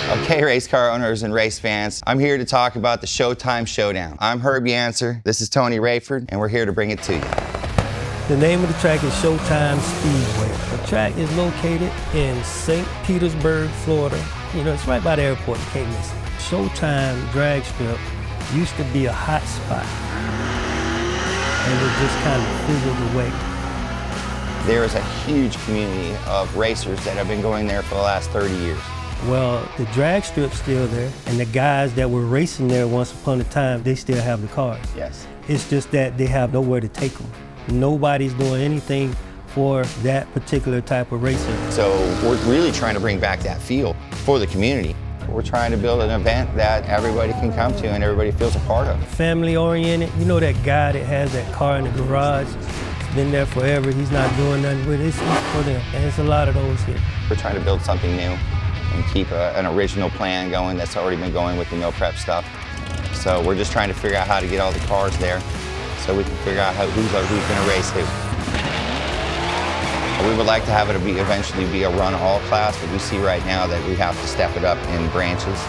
Okay, race car owners and race fans, I'm here to talk about the Showtime Showdown. I'm Herb Yancer, this is Tony Rayford, and we're here to bring it to you. The name of the track is Showtime Speedway. The track is located in St. Petersburg, Florida. You know, it's right by the airport, you can't miss it. Showtime drag strip used to be a hot spot, and it just kind of fizzled away. There is a huge community of racers that have been going there for the last 30 years. Well, the drag strip's still there, and the guys that were racing there once upon a time, they still have the cars. Yes. It's just that they have nowhere to take them. Nobody's doing anything for that particular type of racer. So we're really trying to bring back that feel for the community. We're trying to build an event that everybody can come to and everybody feels a part of. Family oriented, you know that guy that has that car in the garage, it's been there forever, he's not doing nothing with it, it's for them, and there's a lot of those here. We're trying to build something new and keep an original plan going that's already been going with the meal prep stuff. So we're just trying to figure out how to get all the cars there so we can figure out who's going to race who. We would like to have it eventually be a run-all class, but we see right now that we have to step it up in branches.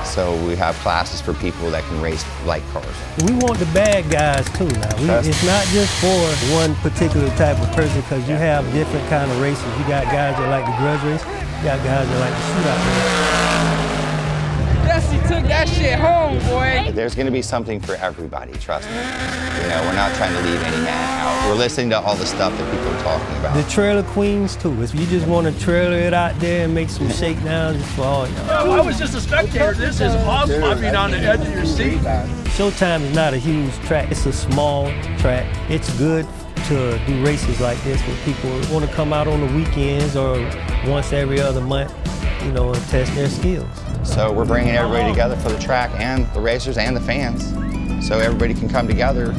So we have classes for people that can race light cars. We want the bad guys too now. It's not just for one particular type of person, because you have different kind of races. You got guys that like the grudge race, you got guys that like the shootout race. Jesse took that shit home, boy. There's going to be something for everybody, trust me. You know, we're not trying to leave any man out. We're listening to all the stuff that people are talking about. The trailer queens too. If you just want to trailer it out there and make some shakedowns, it's for all y'all. I was just a spectator. This is awesome. I've been on the edge of your seat. Showtime is not a huge track. It's a small track. It's good to do races like this where people want to come out on the weekends or once every other month, you know, and test their skills. So we're bringing everybody together for the track and the racers and the fans, so everybody can come together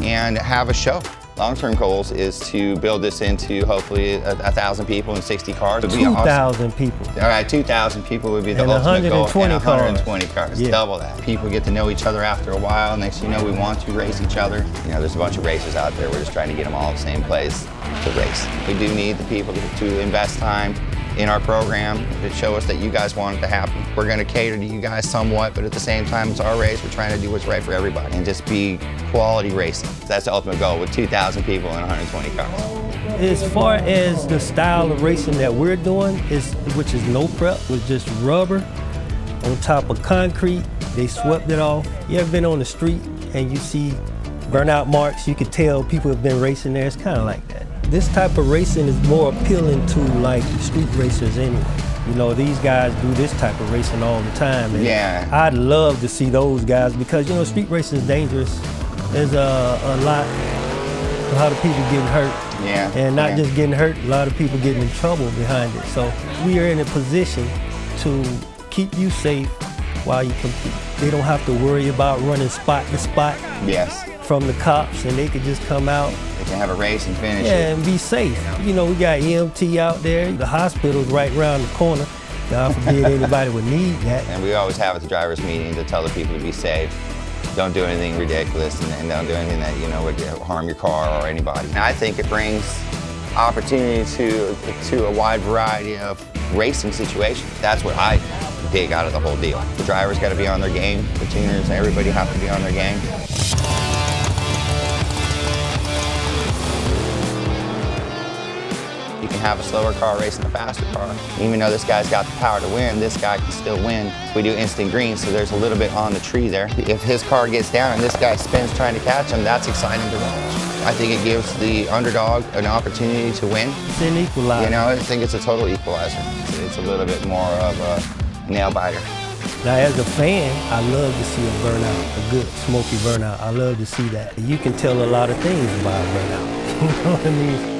and have a show. Long-term goals is to build this into hopefully 1,000 people and 60 cars. 2,000 people. All right, 2,000 people would be the and ultimate goal. 120 cars. Yeah. Double that. People get to know each other after a while. Next thing you know, we want to race each other. You know, there's a bunch of racers out there. We're just trying to get them all in the same place to race. We do need the people to invest time in our program to show us that you guys want it to happen. We're going to cater to you guys somewhat, but at the same time, it's our race. We're trying to do what's right for everybody and just be quality racing. That's the ultimate goal with 2,000 people and 120 cars. As far as the style of racing that we're doing, which is no prep, with just rubber on top of concrete, they swept it off. You ever been on the street and you see burnout marks? You could tell people have been racing there. It's kind of like that. This type of racing is more appealing to like street racers anyway. You know, these guys do this type of racing all the time. And yeah. I'd love to see those guys because, you know, street racing is dangerous. There's a lot of people getting hurt. Yeah. And not just getting hurt, a lot of people getting in trouble behind it. So we are in a position to keep you safe while you compete. They don't have to worry about running spot to spot. Yes. From the cops, and they could just come out. They can have a race and finish it. Yeah, and be safe. You know, we got EMT out there. The hospital's right around the corner. God forbid anybody would need that. And we always have at the drivers' meeting to tell the people to be safe. Don't do anything ridiculous and don't do anything that, you know, would harm your car or anybody. And I think it brings opportunity to a wide variety of racing situations. That's what I dig out of the whole deal. The drivers got to be on their game. The tuners and everybody have to be on their game. You can have a slower car racing a faster car. Even though this guy's got the power to win, this guy can still win. We do instant green, so there's a little bit on the tree there. If his car gets down and this guy spins trying to catch him, that's exciting to watch. I think it gives the underdog an opportunity to win. It's an equalizer. You know, I think it's a total equalizer. It's a little bit more of a nail biter. Now, as a fan, I love to see a burnout, a good smoky burnout. I love to see that. You can tell a lot of things about a burnout. You know what I mean?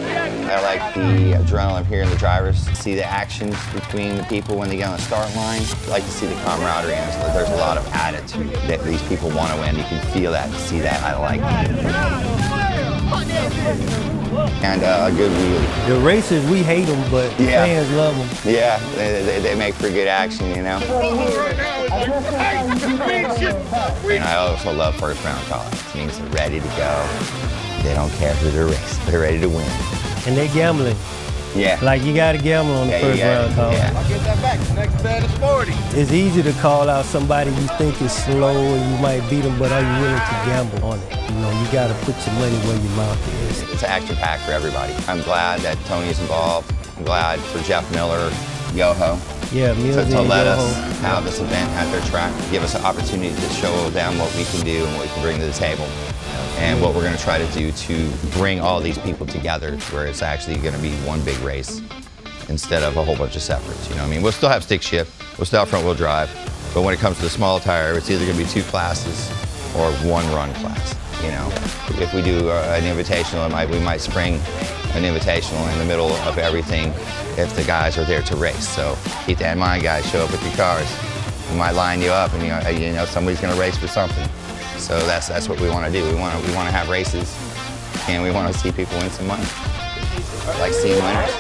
I like the adrenaline here in the drivers, see the actions between the people when they get on the start line. I like to see the camaraderie, and there's a lot of attitude that these people want to win. You can feel that, see that. I like it. And a good wheelie. The racers, we hate them, but the fans love them. Yeah, they make for good action, you know. And I also love first round calls. It means they're ready to go. They don't care who they're racing. They're ready to win. And they're gambling. Yeah. Like you got to gamble on the first round call. Yeah. I'll get that back. The next bet is 40. It's easy to call out somebody you think is slow and you might beat them, but are you willing to gamble on it? You know, you got to put your money where your mouth is. It's an action pack for everybody. I'm glad that Tony's involved. I'm glad for Jeff Miller, Yoho, Yeah, to let us have this event at their track, give us an opportunity to show them what we can do and what we can bring to the table, and what we're going to try to do to bring all these people together to where it's actually going to be one big race instead of a whole bunch of separates. You know what I mean? We'll still have stick shift, we'll still have front wheel drive, but when it comes to the small tire, it's either going to be 2 classes or 1 run class. You know, if we do an invitational, we might spring an invitational in the middle of everything if the guys are there to race. So keep that in mind, guys. Show up with your cars. We might line you up, and you know somebody's going to race for something. So that's what we want to do. We want to have races, and we want to see people win some money. Like seeing winners.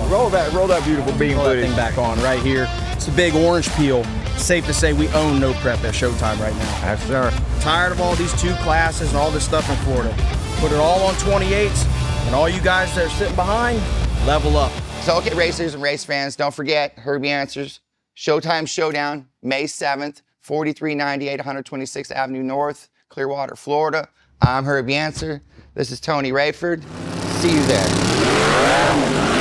Roll that beautiful beam footage back on right here. It's a big orange peel. Safe to say we own no prep at Showtime right now. Yes, sir. Tired of all these 2 classes and all this stuff in Florida. Put it all on 28s, and all you guys that are sitting behind, level up. So, okay, racers and race fans, don't forget Herbie Answers, Showtime Showdown, May 7th, 4398 126th Avenue North, Clearwater, Florida. I'm Herbie Answer. This is Tony Rayford. See you there.